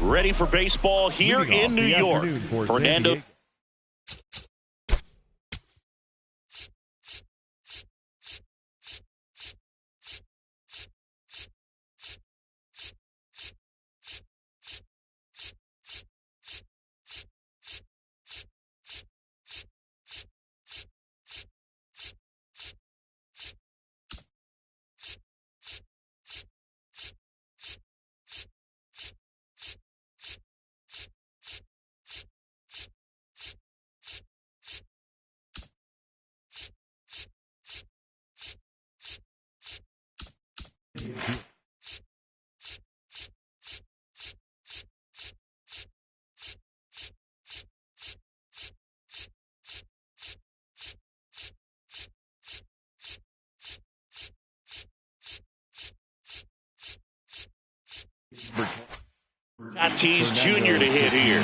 Ready for baseball here in New York. Fernando. Tatis Jr. to hit here.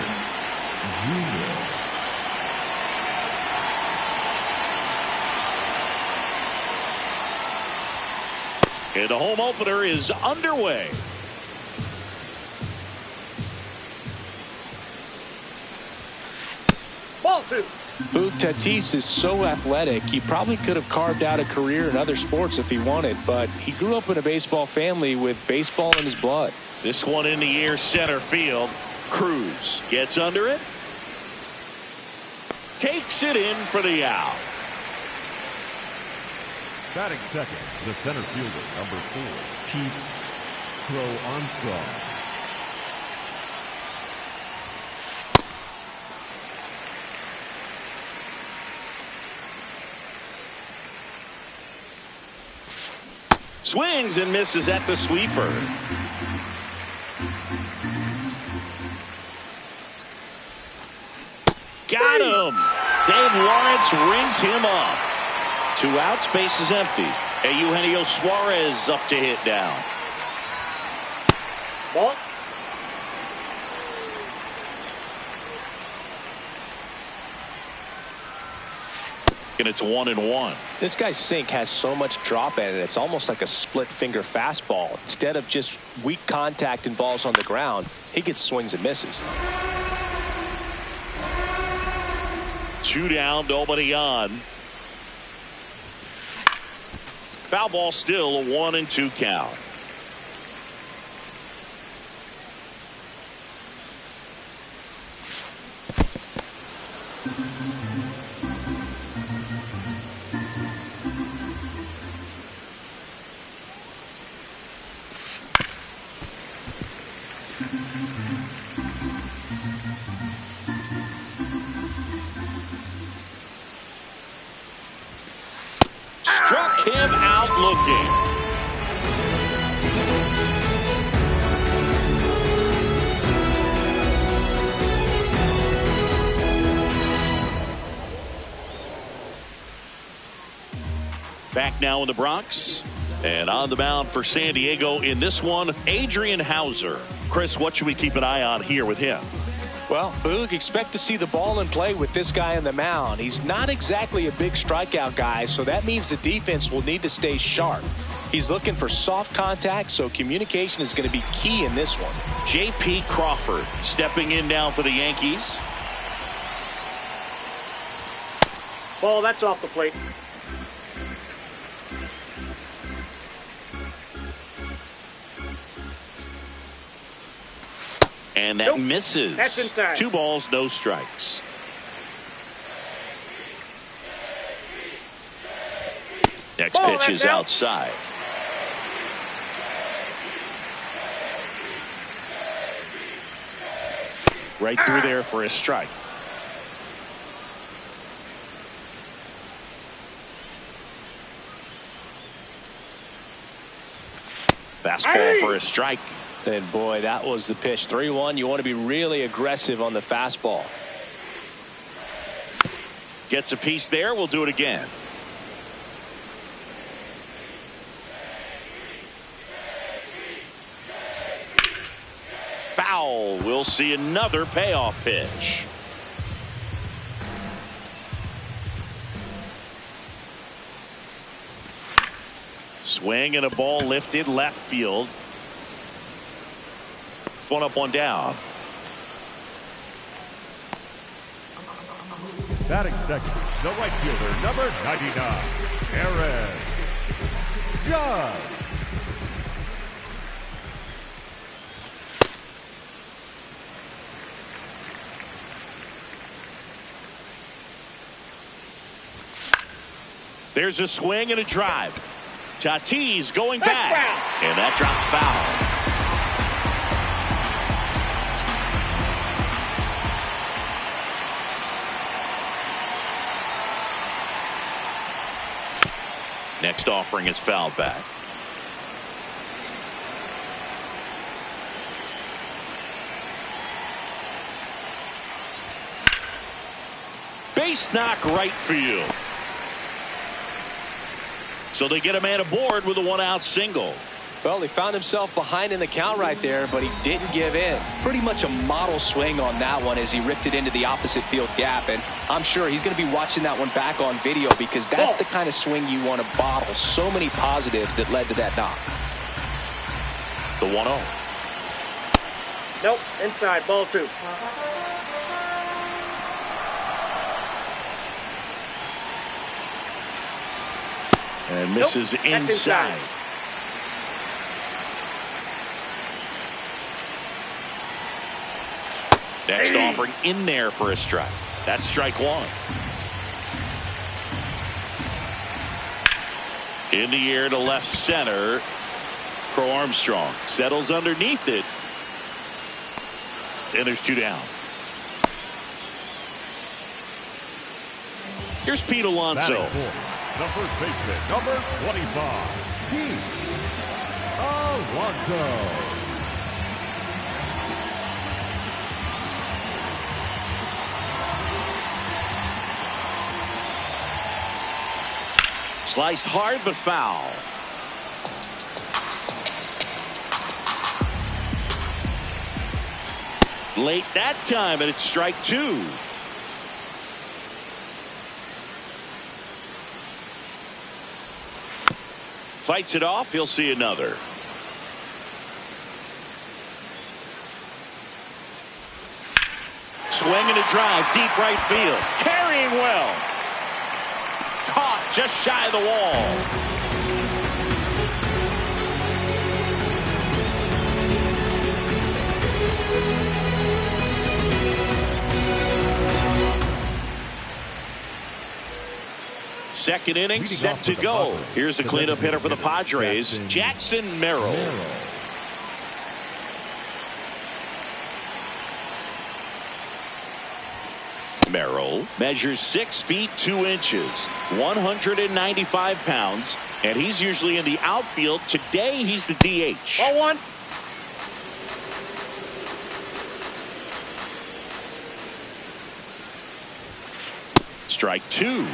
And the home opener is underway. Ball two. Tatis is so athletic, he probably could have carved out a career in other sports if he wanted, but he grew up in a baseball family with baseball in his blood. This one in the air, center field. Cruz gets under it. Takes it in for the out. Batting second, the center fielder, number 4, Keith Crow Armstrong. Swings and misses at the sweeper. Got him. Dave Lawrence rings him up. 2 outs, base is empty. Eugenio Suarez up to hit down. Ball. And it's 1-1. This guy's sink has so much drop in it, it's almost like a split finger fastball. Instead of just weak contact and balls on the ground, he gets swings and misses. 2 down, nobody on. Foul ball, still a 1-2 count. Struck him out looking. Back now in the Bronx. And on the mound for San Diego in this one, Adrian Hauser. Chris, what should we keep an eye on here with him? Well, Boog, expect to see the ball in play with this guy on the mound. He's not exactly a big strikeout guy, so that means the defense will need to stay sharp. He's looking for soft contact, so communication is going to be key in this one. J.P. Crawford stepping in now for the Yankees. Ball, that's off the plate. And that misses. That's inside. 2 balls, no strikes. Next pitch is outside. Right through there for a strike. Fastball for a strike. And boy, that was the pitch. 3-1. You want to be really aggressive on the fastball. Gets a piece there. We'll do it again. Foul. We'll see another payoff pitch. Swing and a ball lifted left field. 1 up, 1 down. Batting second, the right fielder, number 99, Aaron Judge. There's a swing and a drive. Tatis going back. And that drops foul. Next offering is fouled back. Base knock right field. So they get a man aboard with a one-out single. Well, he found himself behind in the count right there, but he didn't give in. Pretty much a model swing on that one as he ripped it into the opposite field gap. And I'm sure he's going to be watching that one back on video because that's the kind of swing you want to bottle. So many positives that led to that knock. The 1-0. Nope, inside, ball 2. And misses inside. Next offering in there for a strike. That's strike 1. In the air to left center. Crow Armstrong settles underneath it. And there's 2 down. Here's Pete Alonso. The first baseman, number 25, Pete Alonso. Sliced hard but foul. Late that time, and it's strike 2. Fights it off. He'll see another. Swing and a drive, deep right field. Carrying well. Caught just shy of the wall. Second inning set to go. Here's the cleanup hitter for the Padres, Jackson Merrill. Merrill measures 6 feet 2 inches, 195 pounds, and he's usually in the outfield. Today he's the DH. Ball 1. Strike 2.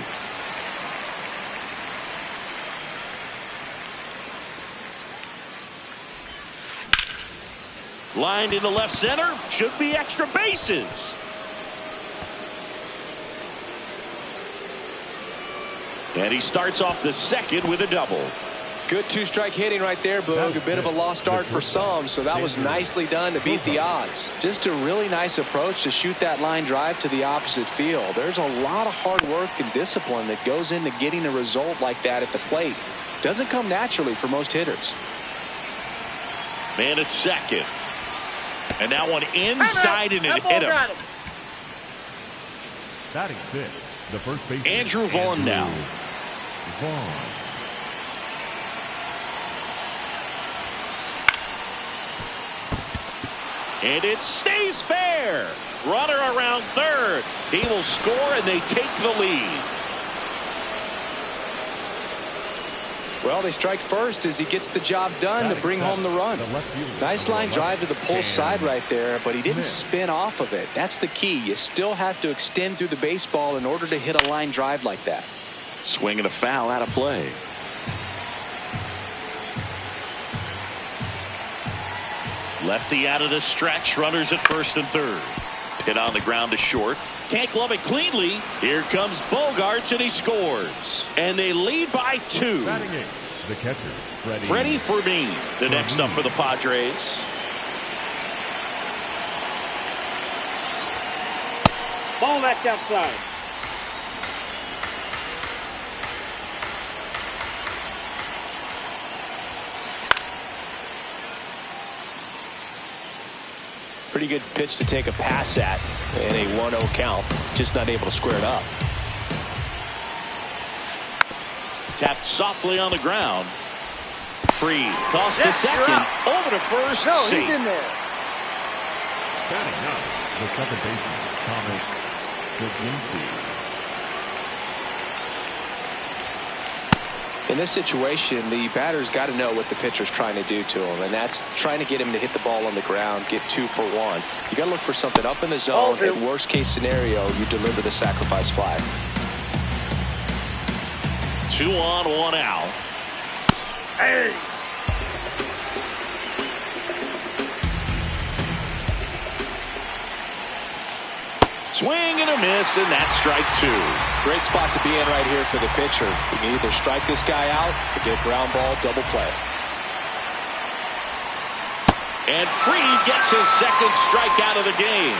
Lined into left center. Should be extra bases. And he starts off the second with a double. Good 2-strike hitting right there, Boog. A bit of a lost start for some, so that was nicely done to beat the odds. Just a really nice approach to shoot that line drive to the opposite field. There's a lot of hard work and discipline that goes into getting a result like that at the plate. Doesn't come naturally for most hitters. Man at second. And that one inside and it hit him. Batting 6, the first baseman, Andrew Vaughn now. Vaughn. And it stays fair. Runner around third. He will score and they take the lead. Well, they strike first as he gets the job done to bring home the run. Nice line drive to the pull side right there, but he didn't spin off of it. That's the key. You still have to extend through the baseball in order to hit a line drive like that. Swing and a foul out of play. Lefty out of the stretch. Runners at first and third. Hit on the ground to short. Can't glove it cleanly. Here comes Bogarts and he scores. And they lead by 2. Batting 8, the catcher, Freddie Fermin, the next up for the Padres. Ball, that's outside. Pretty good pitch to take a pass at in a 1-0 count. Just not able to square it up. Tapped softly on the ground. Free. Toss to second. Over to first. No, safe. he's in there. Batting up, the second baseman, Thomas Gm17. In this situation, the batter's got to know what the pitcher's trying to do to him, and that's trying to get him to hit the ball on the ground, get 2 for 1. You got to look for something up in the zone. In worst case scenario, you deliver the sacrifice fly. 2 on, 1 out. Hey. Swing and a miss, and that's strike 2. Great spot to be in right here for the pitcher. You can either strike this guy out or get a ground ball double play. And Fried gets his second strikeout of the game.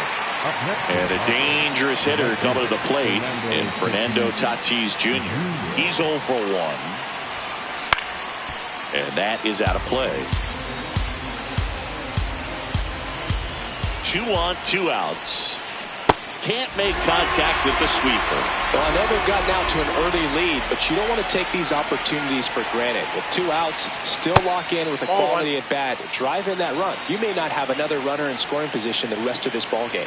And a dangerous hitter coming to the plate in Fernando Tatis Jr. He's 0 for 1. And that is out of play. 2 on, 2 outs. Can't make contact with the sweeper. Well, I know they've gotten out to an early lead, but you don't want to take these opportunities for granted. With 2 outs, still lock in with a quality at bat. Drive in that run. You may not have another runner in scoring position the rest of this ball game.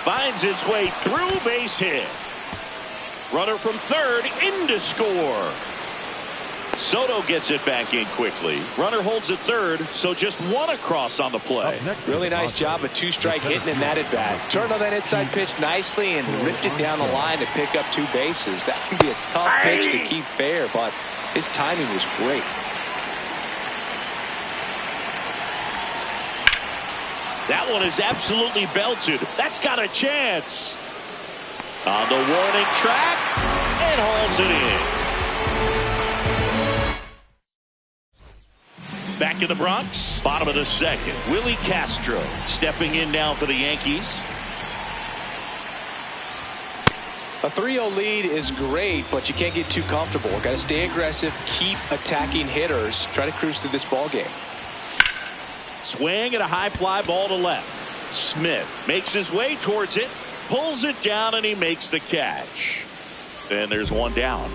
Finds its way through, base hit. Runner from third in to score. Soto gets it back in quickly. Runner holds at third, so just 1 across on the play. Really nice job of 2-strike hitting in that at bat. Turned on that inside pitch nicely and ripped it down the line to pick up 2 bases. That can be a tough pitch to keep fair, but his timing was great. That one is absolutely belted. That's got a chance. On the warning track and hauls it in. Back in the Bronx, bottom of the second. Willie Castro stepping in now for the Yankees. A 3-0 lead is great, but you can't get too comfortable. Got to stay aggressive, keep attacking hitters, try to cruise through this ball game. Swing and a high fly ball to left. Smith makes his way towards it, pulls it down, and he makes the catch. And there's 1 down.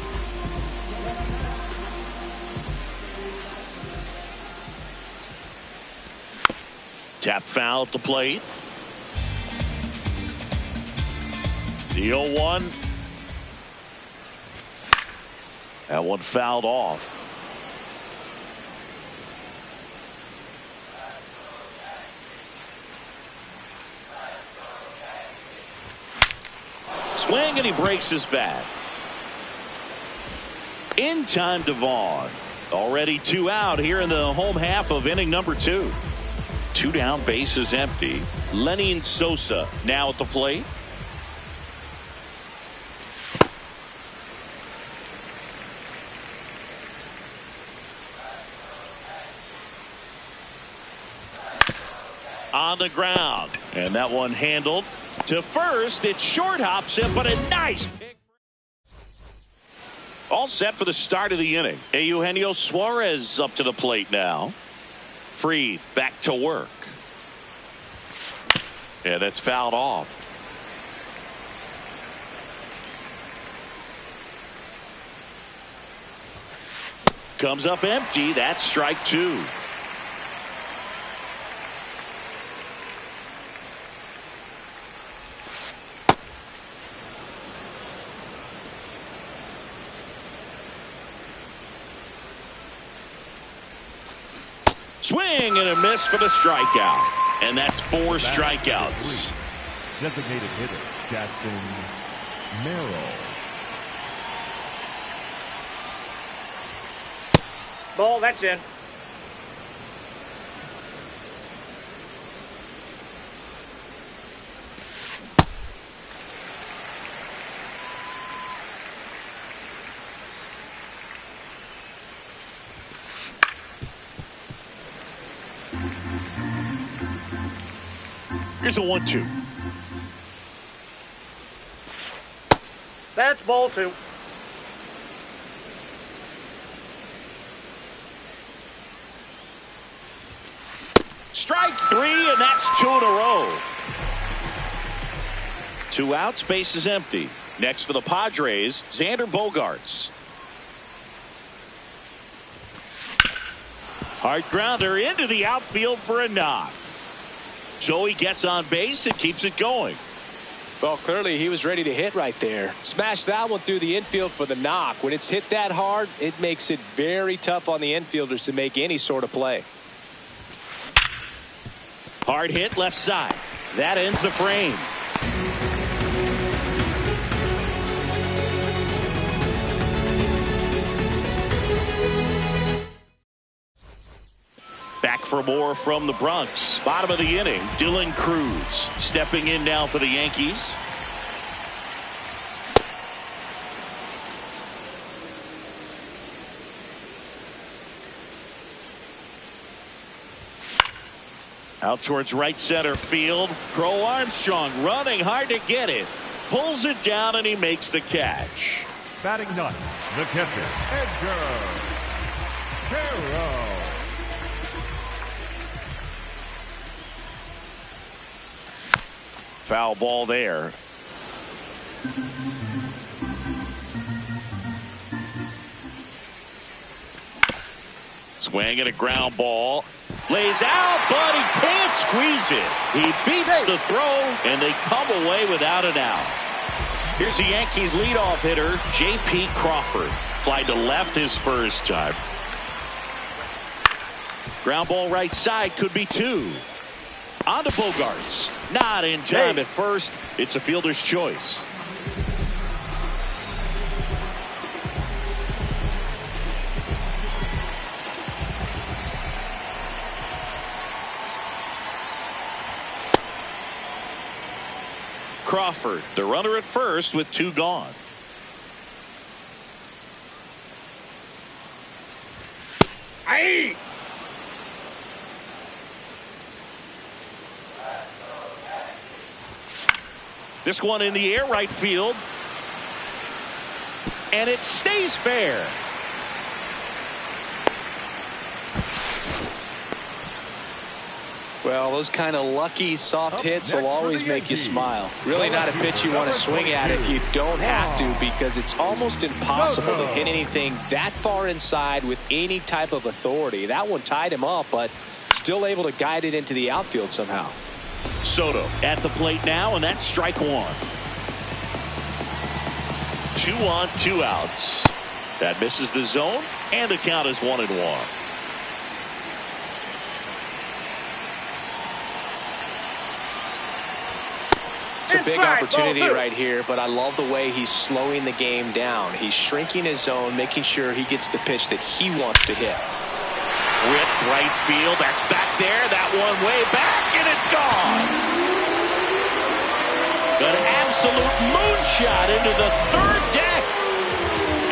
Tap foul at the plate. The 0-1. That one fouled off. Swing and he breaks his bat. In time to Vaughn. Already 2 out here in the home half of inning number 2. 2 down, bases empty. Lenny Sosa now at the plate. On the ground. And that one handled to first. It short hops him, but a nice pick. All set for the start of the inning. Eugenio Suarez up to the plate now. Fried back to work. Yeah, that's fouled off. Comes up empty. That's strike 2. Swing and a miss for the strikeout. And that's 4 strikeouts. Designated hitter, Jackson Merrill. Ball, that's in. Here's a 1-2. That's ball 2. Strike three, and that's 2 in a row. 2 outs, base is empty. Next for the Padres, Xander Bogaerts. Hard grounder into the outfield for a knock. So he gets on base and keeps it going. Well, clearly he was ready to hit right there. Smash that one through the infield for the knock. When it's hit that hard, it makes it very tough on the infielders to make any sort of play. Hard hit left side. That ends the frame. Back for more from the Bronx. Bottom of the inning, Dylan Cruz stepping in now for the Yankees. Out towards right center field. Crow Armstrong running hard to get it. Pulls it down and he makes the catch. Batting ninth, the catcher, Edgar Quero. Foul ball there. Swing and a ground ball. Lays out, but he can't squeeze it. He beats the throw, and they come away without an out. Here's the Yankees leadoff hitter, J.P. Crawford. Fly to left his first time. Ground ball right side, could be 2. On to Bogaerts. Not in time at first. It's a fielder's choice. Crawford, the runner at first with 2 gone. Aye. This one in the air, right field. And it stays fair. Well, those kind of lucky soft hits will always make you smile. Really not a pitch you want to swing at if you don't have to, because it's almost impossible to hit anything that far inside with any type of authority. That one tied him up, but still able to guide it into the outfield somehow. Soto at the plate now, and that's strike 1. 2 on, 2 outs. That misses the zone, and the count is 1-1. It's a big opportunity right here, but I love the way he's slowing the game down. He's shrinking his zone, making sure he gets the pitch that he wants to hit. Ripped right field. That's back there. That one way back, and it's gone. An absolute moonshot into the third deck.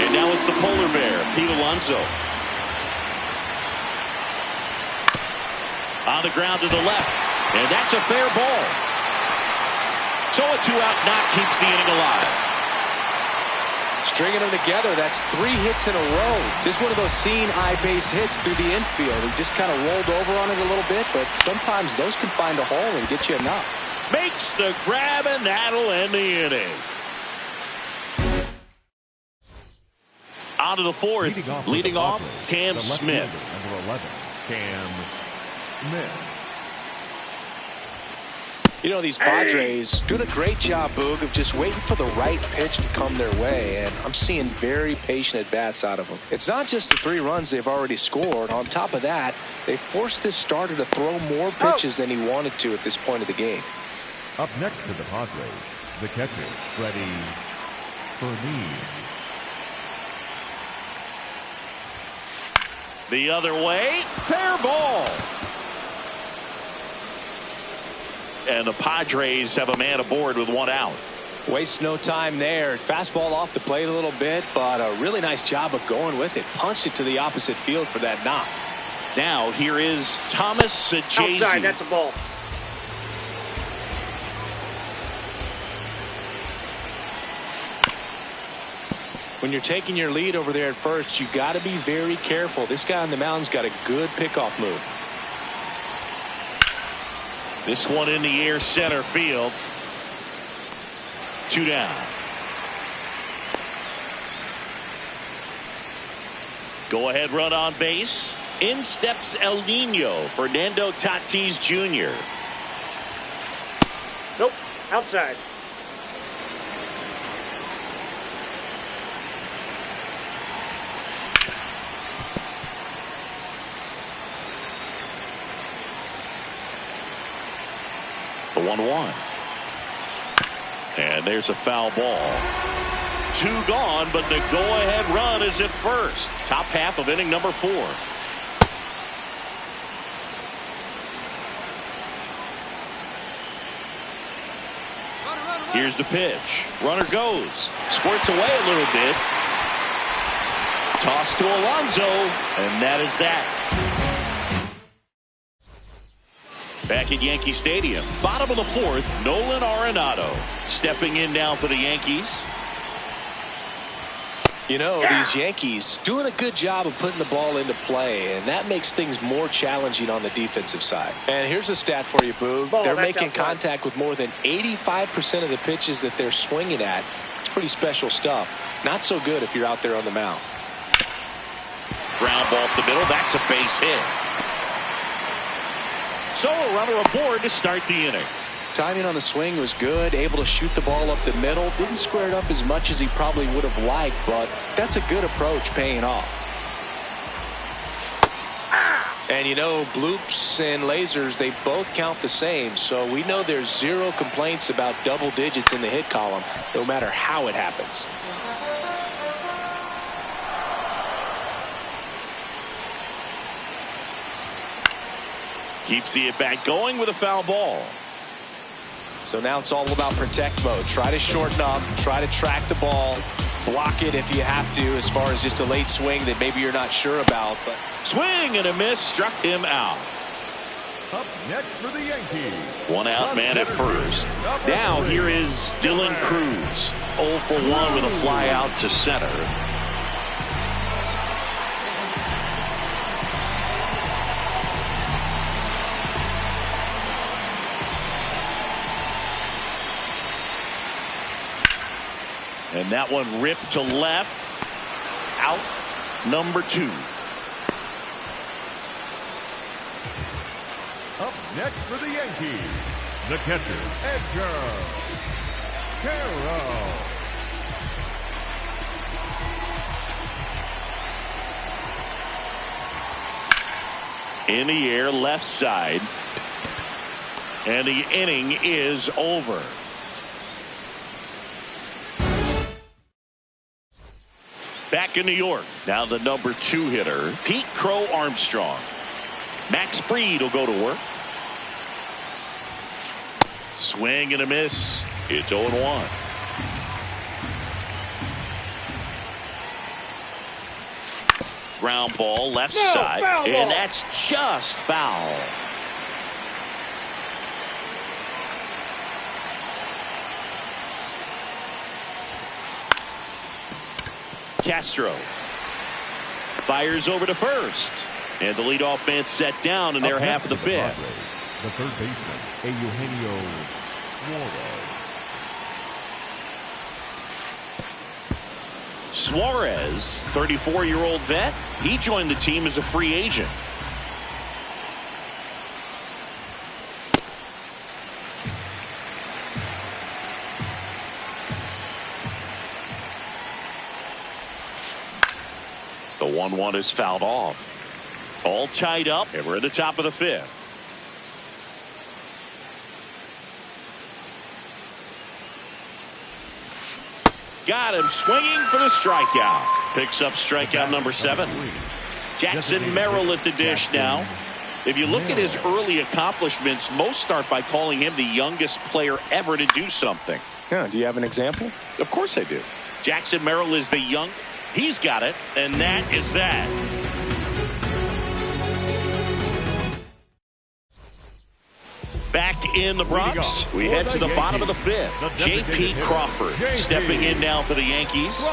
And now it's the polar bear, Pete Alonso. On the ground to the left, and that's a fair ball. So a 2-out knock keeps the inning alive. Stringing them together, that's 3 hits in a row. Just one of those seeing eye base hits through the infield. He just kind of rolled over on it a little bit, but sometimes those can find a hole and get you a knock. Makes the grab, and that'll end the inning. On to the fourth. Leading off, Cam Smith. Number 11, Cam Smith. You know, these Padres doing a great job, Boog, of just waiting for the right pitch to come their way, and I'm seeing very patient at-bats out of them. It's not just the 3 runs they've already scored. On top of that, they forced this starter to throw more pitches than he wanted to at this point of the game. Up next to the Padres, the catcher, Freddie Fermin. The other way, fair ball. And the Padres have a man aboard with 1 out. Waste no time there. Fastball off the plate a little bit, but a really nice job of going with it. Punched it to the opposite field for that knock. Now here is Thomas Sajazi. Outside, that's a ball. When you're taking your lead over there at first, you got to be very careful. This guy on the mound's got a good pickoff move. This one in the air, center field. 2 down. Go ahead run on base. In steps El Nino, Fernando Tatis Jr. Nope. Outside. The 1-1. And there's a foul ball. 2 gone, but the go-ahead run is at first. Top half of inning number 4. Here's the pitch. Runner goes. Squirts away a little bit. Toss to Alonso, and that is that. Back at Yankee Stadium, bottom of the 4th, Nolan Arenado stepping in now for the Yankees. You know, these Yankees doing a good job of putting the ball into play, and that makes things more challenging on the defensive side. And here's a stat for you, Boog. They're making contact with more than 85% of the pitches that they're swinging at. It's pretty special stuff. Not so good if you're out there on the mound. Ground ball up the middle. That's a base hit. So a runner aboard to start the inning. Timing on the swing was good, able to shoot the ball up the middle. Didn't square it up as much as he probably would have liked, but that's a good approach paying off. And you know, bloops and lasers, they both count the same, so we know there's 0 complaints about double digits in the hit column, no matter how it happens. Keeps the at-bat going with a foul ball. So now it's all about protect mode. Try to shorten up, try to track the ball, block it if you have to, as far as just a late swing that maybe you're not sure about. But swing and a miss, struck him out. Up next for the Yankees. 1 out, man at first. Now here is Dylan Cruz. 0 for 1 with a fly out to center. And that one ripped to left. Out number 2. Up next for the Yankees, the catcher, Edgar Carroll. In the air, left side. And the inning is over. Back in New York, now the number 2 hitter, Pete Crow Armstrong. Max Fried will go to work. Swing and a miss. It's 0-1. Ground ball left side, and that's just foul. Castro fires over to first, and the leadoff man set down in their half of the 5th. The third baseman, Eugenio Suarez, 34-year-old vet, he joined the team as a free agent. The 1-1 is fouled off. All tied up, and we're at the top of the 5th. Got him swinging for the strikeout. Picks up strikeout number 7. Jackson Merrill at the dish now. If you look at his early accomplishments, most start by calling him the youngest player ever to do something. Yeah, do you have an example? Of course I do. Jackson Merrill is the young. He's got it, and that is that. Back in the Bronx, we head to the bottom of the 5th. J.P. Crawford stepping in now for the Yankees.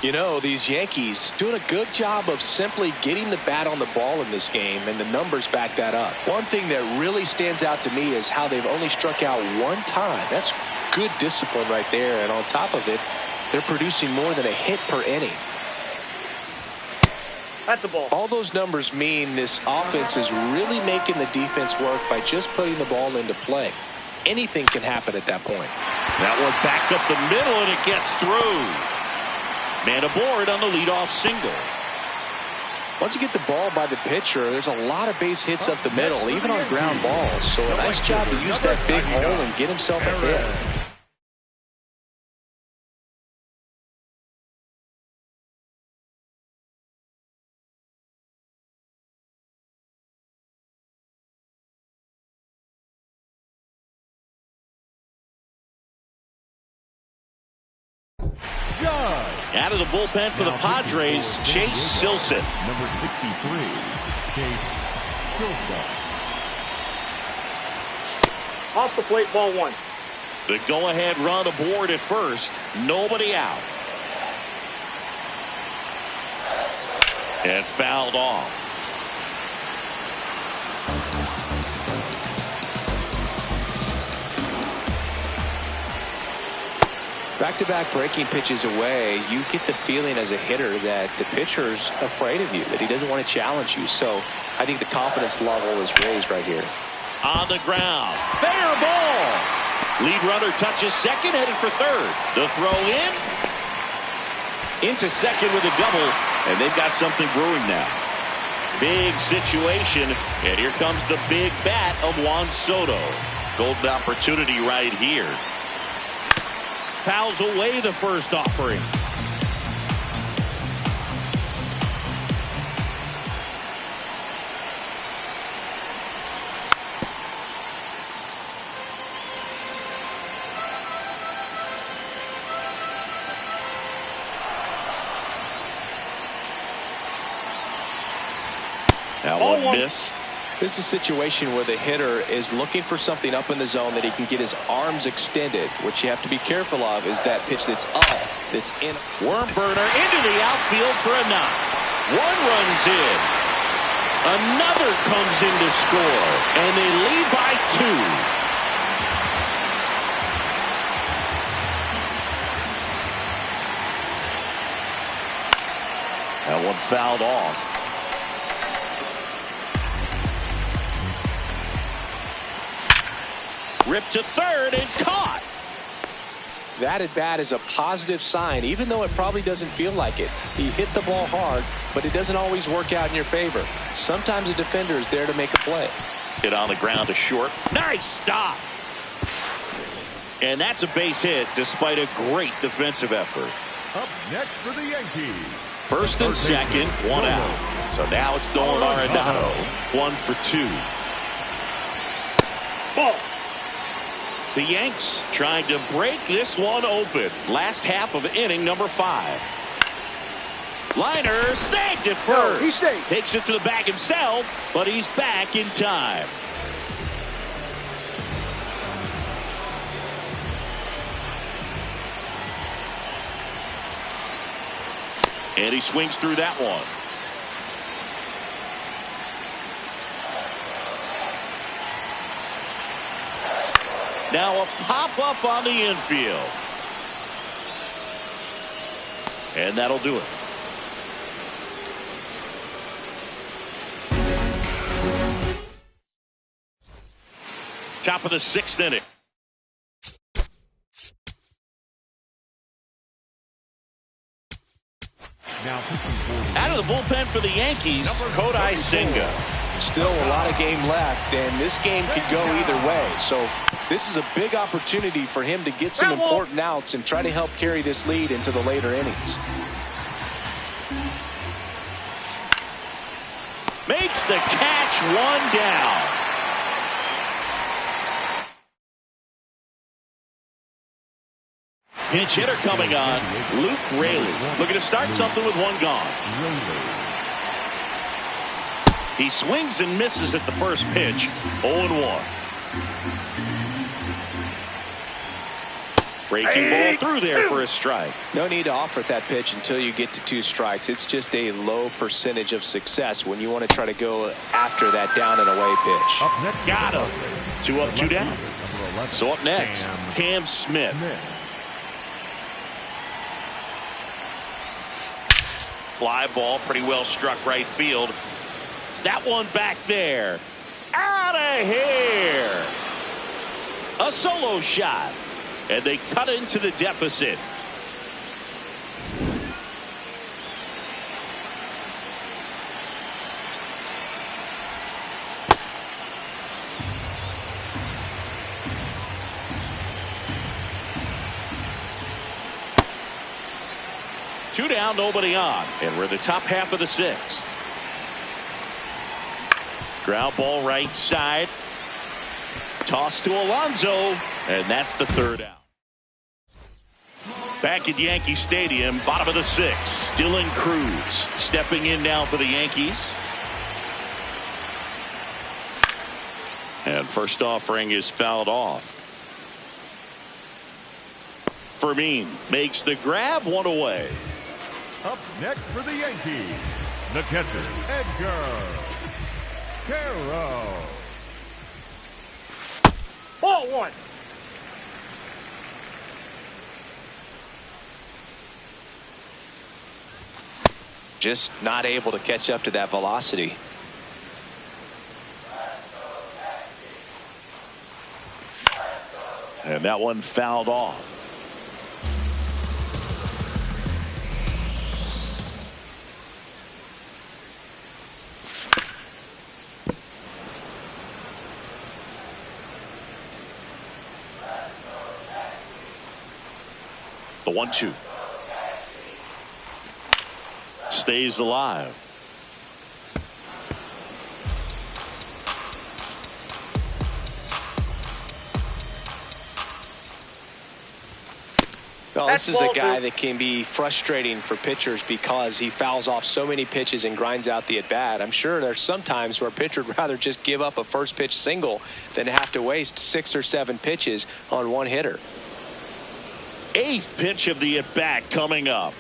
You know, these Yankees doing a good job of simply getting the bat on the ball in this game, and the numbers back that up. One thing that really stands out to me is how they've only struck out one time. That's good discipline right there, and on top of it, they're producing more than a hit per inning. That's a ball. All those numbers mean this offense is really making the defense work by just putting the ball into play. Anything can happen at that point. That one back up the middle, and it gets through. Man aboard on the leadoff single. Once you get the ball by the pitcher, there's a lot of base hits up the middle, even on ground balls. So a nice job to use that big hole and get himself a hit. Out of the bullpen for the Padres, Chase Silseth. Number 63, Chase Silseth. Off the plate, ball one. The go-ahead run aboard at first. Nobody out. And fouled off. Back-to-back breaking pitches away, you get the feeling as a hitter that the pitcher's afraid of you, that he doesn't want to challenge you. So I think the confidence level is raised right here. On the ground. Fair ball. Lead runner touches second, heading for third. The throw in. Into second with a double, and they've got something brewing now. Big situation, and here comes the big bat of Juan Soto. Golden opportunity right here. Fouls away the first offering. That one missed. This is a situation where the hitter is looking for something up in the zone that he can get his arms extended. What you have to be careful of is that pitch that's up, that's in. Worm burner into the outfield for a knock. One runs in. Another comes in to score, and they lead by 2. That one fouled off. Ripped to third and caught. That at bat is a positive sign, even though it probably doesn't feel like it. He hit the ball hard, but it doesn't always work out in your favor. Sometimes a defender is there to make a play. Hit on the ground to short. Nice stop. And that's a base hit despite a great defensive effort. Up next for the Yankees. First and second, one out. So now it's Nolan Arenado. 1 for 2. Ball. The Yanks trying to break this one open. Last half of inning number 5. Liner snagged it first. He's safe. Takes it to the bag himself, but he's back in time. And he swings through that one. Now a pop-up on the infield. And that'll do it. Top of the 6th inning. Now out of the bullpen for the Yankees, Kodai Senga. Still a lot of game left, and this game could go either way. So this is a big opportunity for him to get some important outs and try to help carry this lead into the later innings. Makes the catch, one down. Pinch hitter coming on, Luke Raley. Looking to start something with one gone. He swings and misses at the first pitch. 0-1. Breaking ball through there for a strike. No need to offer that pitch until you get to 2 strikes. It's just a low percentage of success when you want to try to go after that down and away pitch. Up next, Got him. 2 up, 2 down. Number 11, So up next, Cam Smith. Fly ball, pretty well struck right field. That one back there. Out of here. A solo shot. And they cut into the deficit. Two down, nobody on. And we're in the top half of the 6th. Ground ball right side. Toss to Alonso. And that's the 3rd out. Back at Yankee Stadium, bottom of the 6th. Dylan Cruz stepping in now for the Yankees. And first offering is fouled off. Fermin makes the grab, 1 away. Up next for the Yankees, the catcher, Edgar Carroll. Ball 1. Just not able to catch up to that velocity. And that one fouled off. The 1-2. Stays alive. Well, this is a guy that can be frustrating for pitchers because he fouls off so many pitches and grinds out the at-bat. I'm sure there's some times where a pitcher would rather just give up a first pitch single than have to waste 6 or 7 pitches on one hitter. 8th pitch of the at-bat coming up.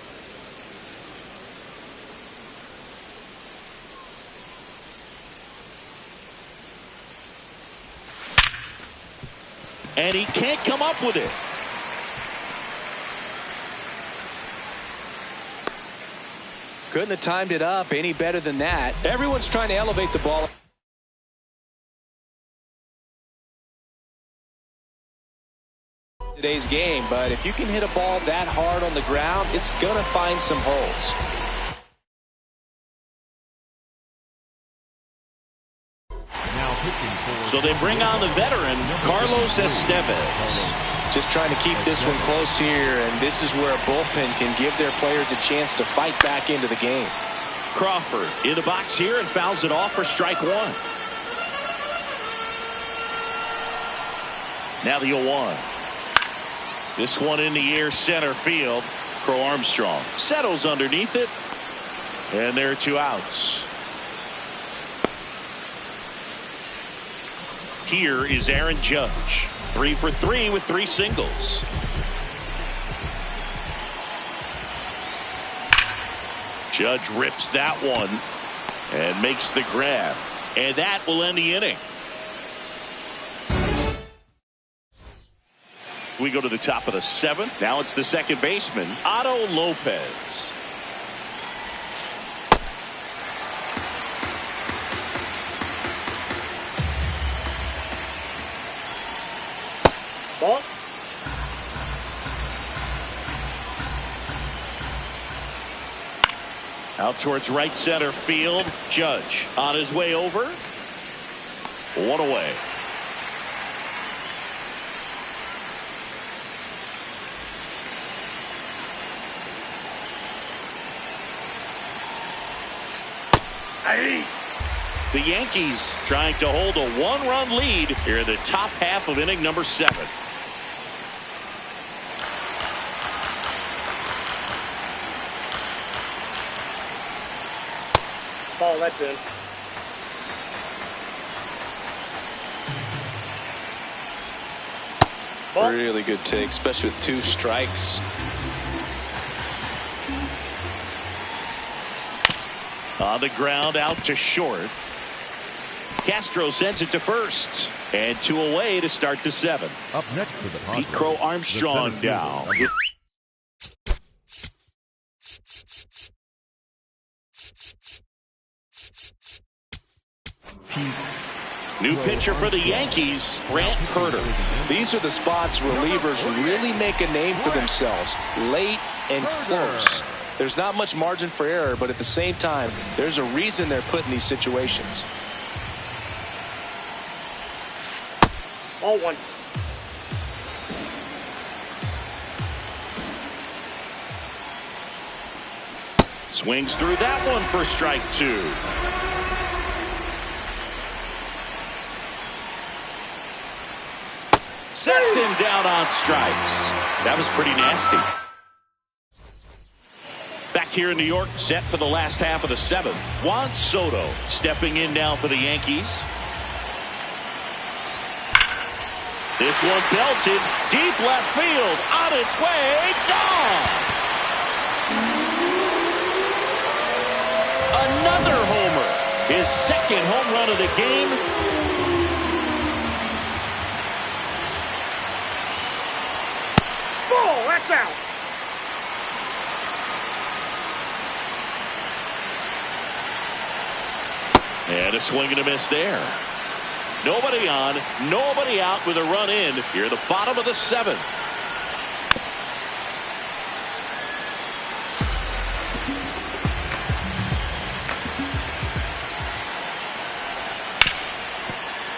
And he can't come up with it. Couldn't have timed it up any better than that. Everyone's trying to elevate the ball. Today's game, but if you can hit a ball that hard on the ground, it's going to find some holes. So they bring on the veteran, Carlos Estevez. Just trying to keep this one close here, and this is where a bullpen can give their players a chance to fight back into the game. Crawford in the box here and fouls it off for strike 1. Now the 0-1. This one in the air center field. Crow Armstrong settles underneath it. And there are 2 outs. Here is Aaron Judge. 3 for 3 with 3 singles. Judge rips that one and makes the grab. And that will end the inning. We go to the top of the 7th. Now it's the second baseman, Otto Lopez. Ball. Out towards right center field. Judge on his way over. 1 away. The Yankees trying to hold a 1-run lead here in the top half of inning number 7. Ball, that's in. Ball. Really good take, especially with 2 strikes. On the ground, out to short. Castro sends it to first. And 2 away to start the 7th. Up next for the Padres, Pete Crow the Armstrong center down. fielder, New pitcher for the Yankees, Grant Herter. These are the spots relievers really make a name for themselves. Late and close. There's not much margin for error, but at the same time, there's a reason they're put in these situations. Ball 1. Swings through that one for strike 2. Sets him down on strikes. That was pretty nasty. Back here in New York, set for the last half of the 7th. Juan Soto stepping in now for the Yankees. This one belted deep left field, on its way, gone. Another homer, his 2nd home run of the game. Ball, that's out. And a swing and a miss there. Nobody on, nobody out with a run in here at the bottom of the 7th.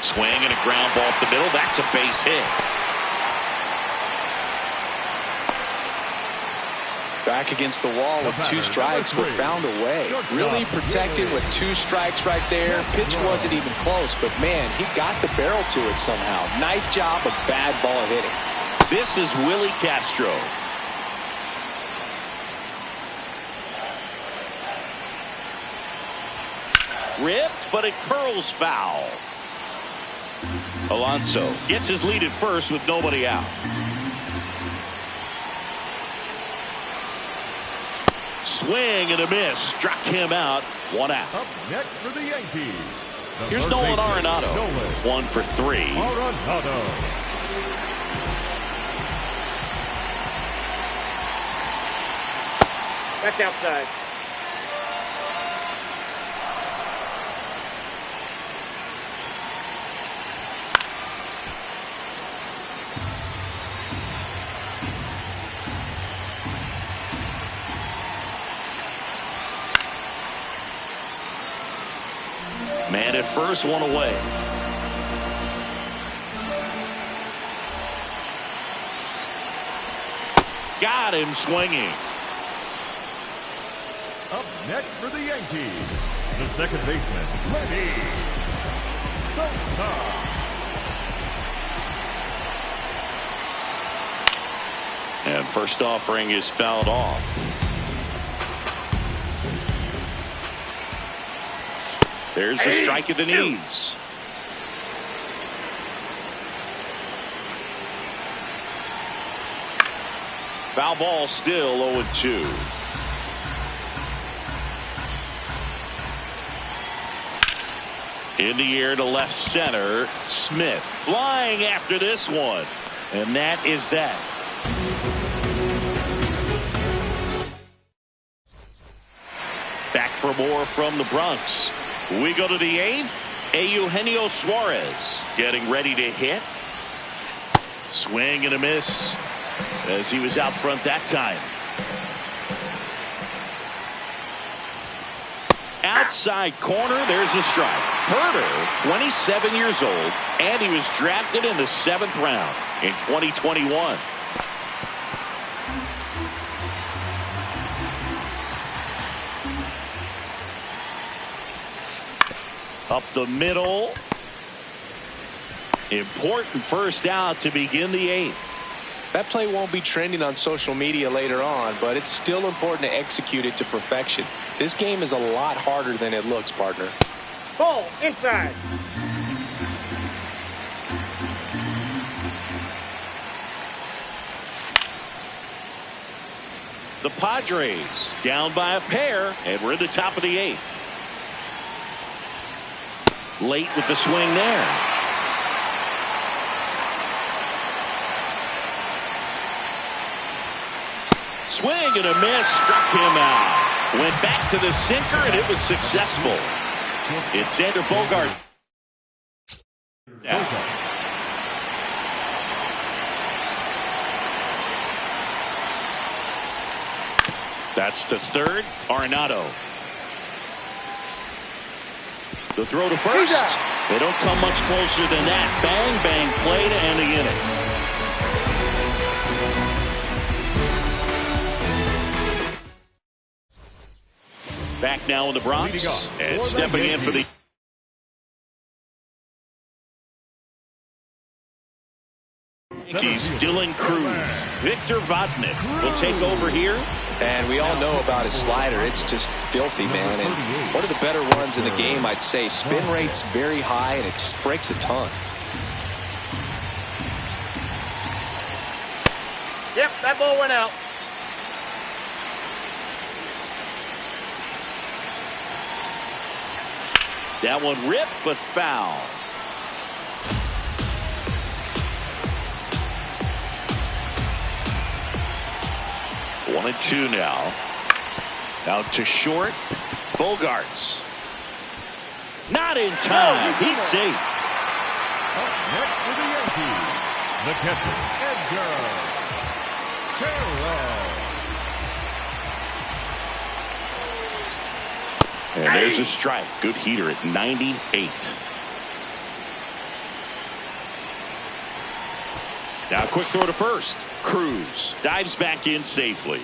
Swing and a ground ball up the middle. That's a base hit. Back against the wall with 2 strikes, but found a way. Really protected with 2 strikes right there. Pitch wasn't even close, but man, he got the barrel to it somehow. Nice job of bad ball hitting. This is Willie Castro. Ripped, but it curls foul. Alonso gets his lead at first with nobody out. Swing and a miss. Struck him out. 1 out. Up next for the Yankees. Here's Nolan Arenado. 1 for 3. Arenado. That's outside. Man at first, 1 away. Got him swinging. Up next for the Yankees, the second baseman, Lenny Sosa. And first offering is fouled off. There's the strike at the knees. Foul ball, still 0-2. In the air to left center. Smith flying after this one. And that is that. Back for more from the Bronx. We go to the 8th. Eugenio Suarez getting ready to hit. Swing and a miss as he was out front that time. Outside corner, there's a strike. Herter, 27 years old, and he was drafted in the 7th round in 2021. Up the middle. Important first out to begin the 8th. That play won't be trending on social media later on, but it's still important to execute it to perfection. This game is a lot harder than it looks, partner. Ball, inside. The Padres down by a pair, and we're in the top of the 8th. Late with the swing there. Swing and a miss, struck him out. Went back to the sinker, and it was successful. It's Xander Bogart. That's to third. Arenado. The throw to first. They don't come much closer than that. Bang, bang play to end the inning. Back now in the Bronx. And stepping in for the Yankees, Dylan Cruz. Victor Vodnik will take over here. And we all know about his slider. It's just filthy, man. And one of the better ones in the game, I'd say. Spin rate's very high, and it just breaks a ton. Yep, that ball went out. That one ripped, but foul. One and two now. Out to short. Bogarts. Not in time. He's safe. Up next for the Yankees, the catcher, Edgar Terrell. And there's a strike. Good heater at 98. Now a quick throw to first. Cruz dives back in safely.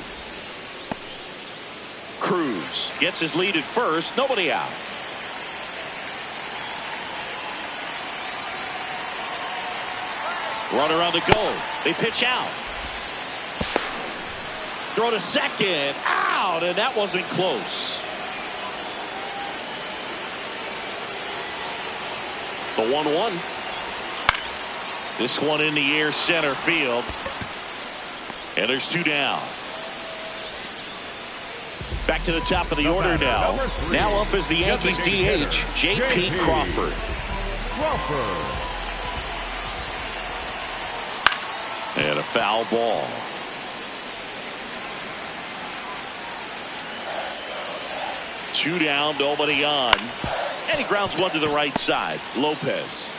Cruz gets his lead at first. Nobody out. Runner on the go. They pitch out. Throw to second. Out. And that wasn't close. The 1-1. This one in the air, center field. And there's two down. Back to the top of the order now. Now up is the Yankees DH, J.P. Crawford. And a foul ball. Two down, nobody on. And he grounds one to the right side. Lopez.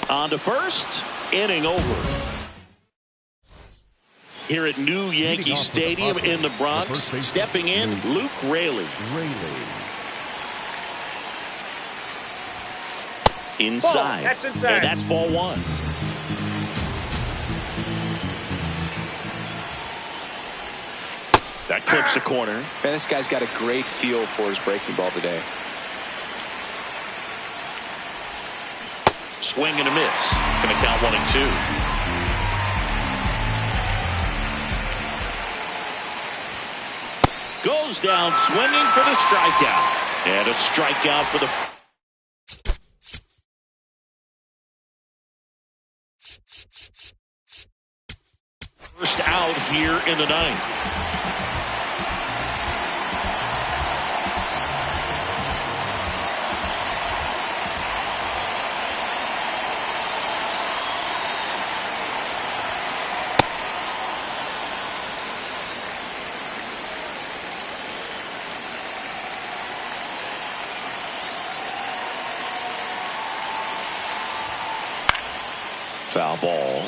On to first. Inning over. Here at new Yankee Stadium in the Bronx. Stepping in, Luke Raley. Inside. That's inside. And that's ball one. That clips the corner. Man, this guy's got a great feel for his breaking ball today. Swing and a miss. Going to count 1 and 2. Goes down swinging for the strikeout. And a strikeout for the first out here in the ninth. Foul ball.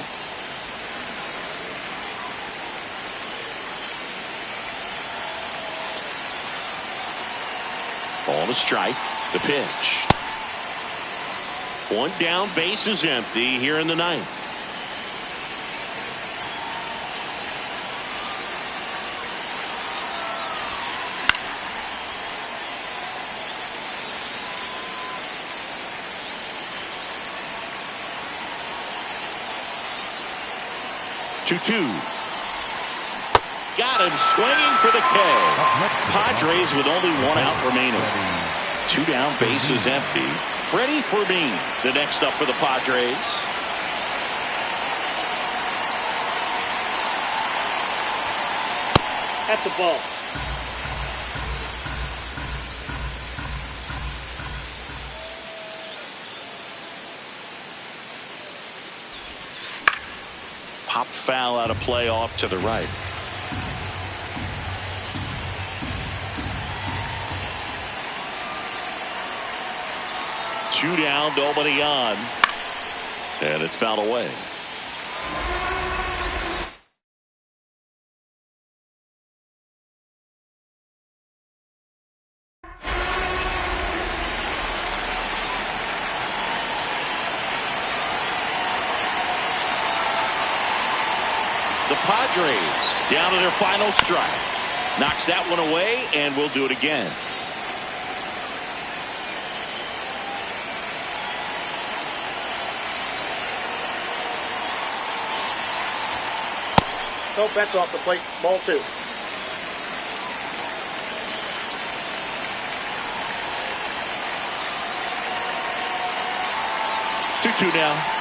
Ball to strike. The pitch. One down, base is empty here in the ninth. Two. Got him swinging for the K. Padres with only one out remaining. Two down, base is empty. Freddie Fermin, the next up for the Padres. That's a ball. Pop foul out of play off to the right. Two down, nobody on. And it's fouled away. The Padres down to their final strike. Knocks that one away, and we'll do it again. Nope, that's off the plate. Ball 2. Two now.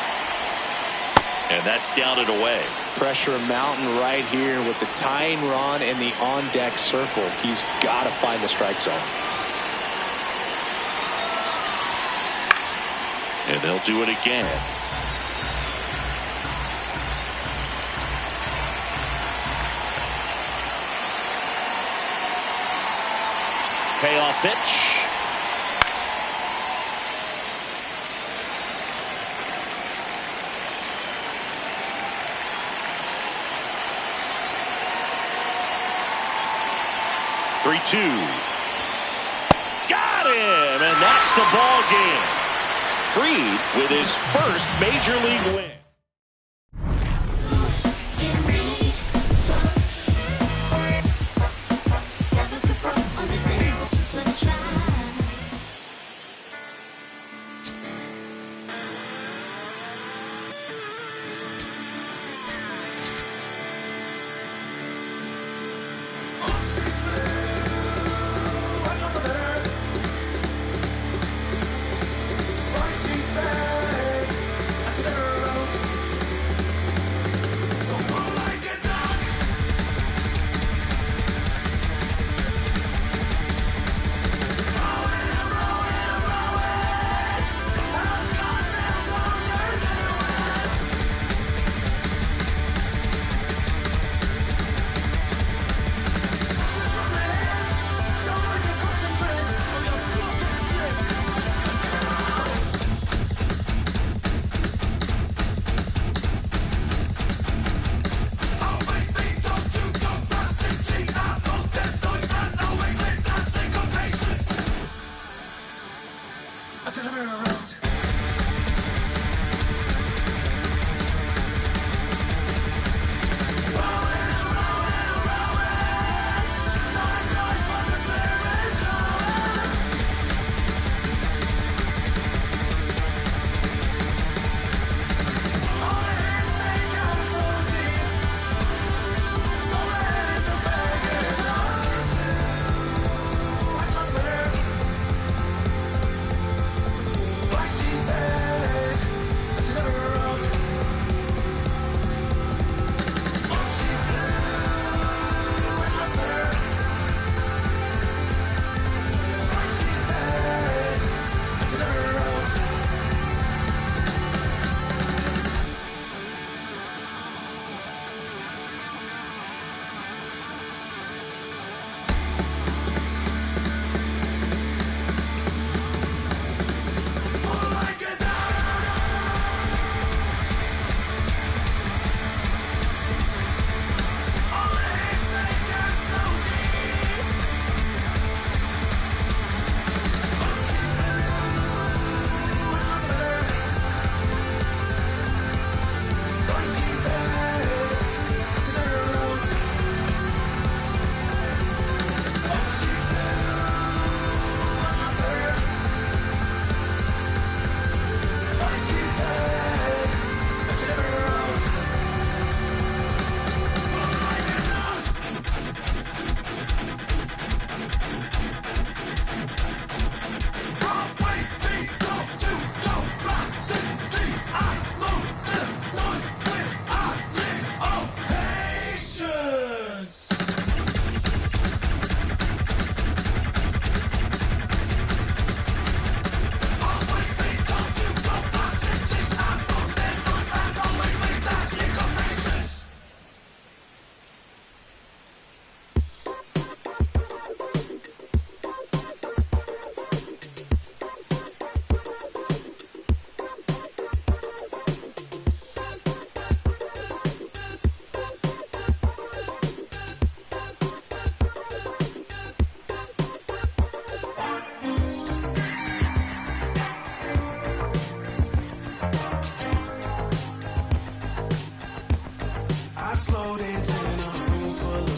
And that's down and away. Pressure mountain right here with the tying run in the on-deck circle. He's got to find the strike zone. And they'll do it again. Payoff pitch. Three-two. Got him, and that's the ball game. Fried with his first major league win. I slow dancing in a room full